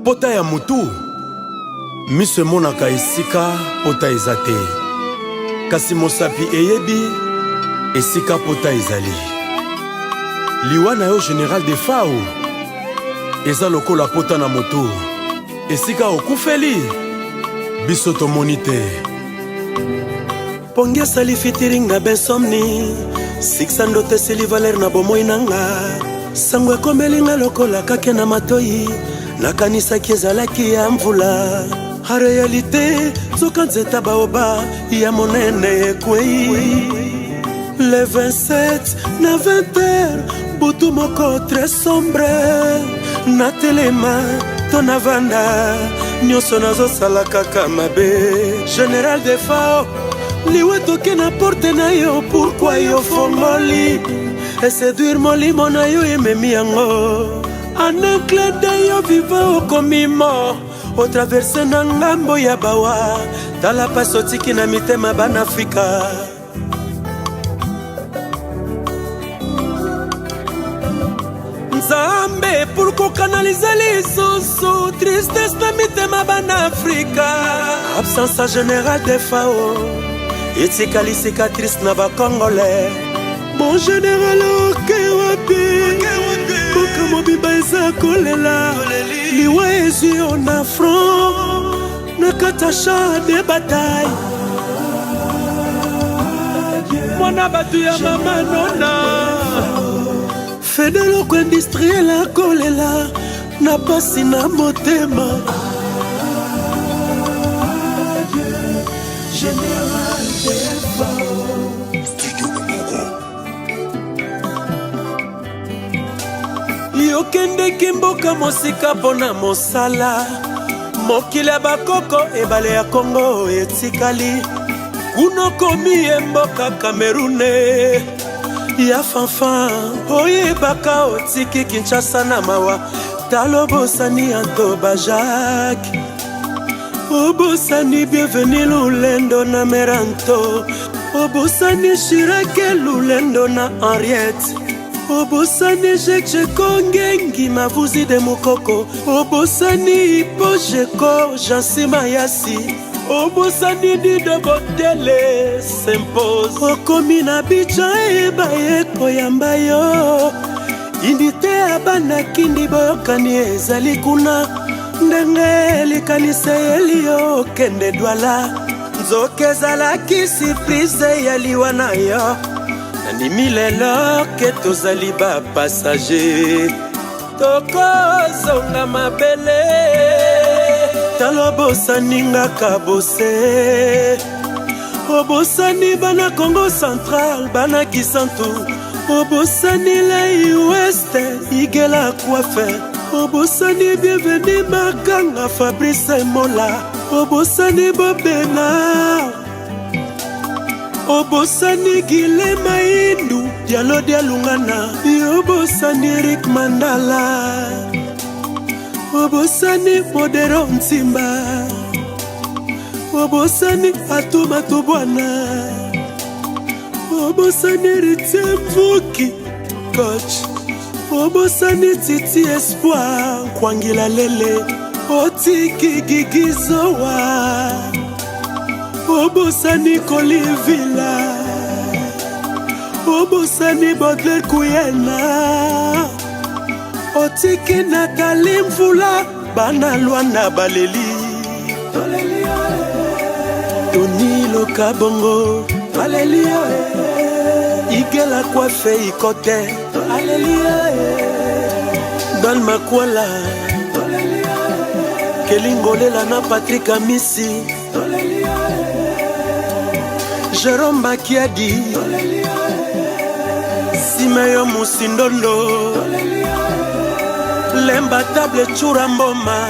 Pota ya mutu miso emonaka esika pota eza te, kasi mosapi eyebi esika pota ezali. Liwa na yo général de Fao eza lokola pota na motu, esika okufeli biso tomoni te. Pongi asali featuring na Bensomni, Sixando teseli Valer na bomoi nanga, sango ekomelinga lokola kake na matoi, nakanisaki ezalaki ya mvula. A réalité zoka nzeta baoba ya monene ekwei. Le 27 na 20h butu moko très sombre, na telema to na vanda nyonso nazosala kaka mabe. Général de Fao liwe toke na porte na yo, pourquoi yo fongoli eseduire molimo na yo ememi yango. En un clin d'œil yo viva okomi mort, otraverse na ngambo ya bawa, tala paso tiki na mitema bana Afrika. Nzambe pour ko canaliser lisusu tristesse na mitema bana Afrika. Absence à Général de Fao etikali cicatrice na ba Congolais. Mon général okewapi koka mobimba eza kolela, liwa ezwi on a front nakata champ de bataille. Mwana batu ya mama nona fede loko industriel akolela na pasi na motema. Général de Fao yokendeki mboka mosika mpona mosala, mokili ya bakoko ebale ya Kongo etikali, kuno komi mboka Cameroune ya fanfan oyebaka otiki Kinshasa na mawa, talo bosani Antoba Jacques, obosani Bienvenu Lulendo na Meranto, obosani Chirake Lulendo na Henriette, obosani Jekje Kongengi Mavuzi de Mukoko, obosani Ipojeko Jansi Mayasi, obosani Dido Botele S'impose. Okomi na bicha eba eko yamba yo, indite abana kindi boyokani ezali kuna, ndenge likanise elio kende dwala, nzoke ezalaki surprise ya liwa na yo. Nandimi lelo ke tozali ba passager, tokozonga mabele, talo bosani ngaka bose, obosani bana Congo Central bana Kisantu, obosani Lei Ouest Igela Coiffeur, obosani Bienvenu Makanga Fabrice Mola, obosani Bobena, obosani Gile Maindu Dialo Dialungana, obosani Eric Mandala, obosani Modero Nsimba, obosani Atuma Tubwana, obosani Ritie Mvuki Coach, obosani Titi Espoir Kwangila Lele, otiki Gigizowa, obosani Kolivila, obosani Baudelaire Kuyena, otiki Nathalie Mvula bana Luanda baleli, Tony Lokabongo Aleluya, Igela Coiffeur Ikote Aleluya, Dalma Kuala Kelingolela na Patrick Amisi, Jérôme Bakiadi, Simeyo Musindondo, l'imbattable Churamboma.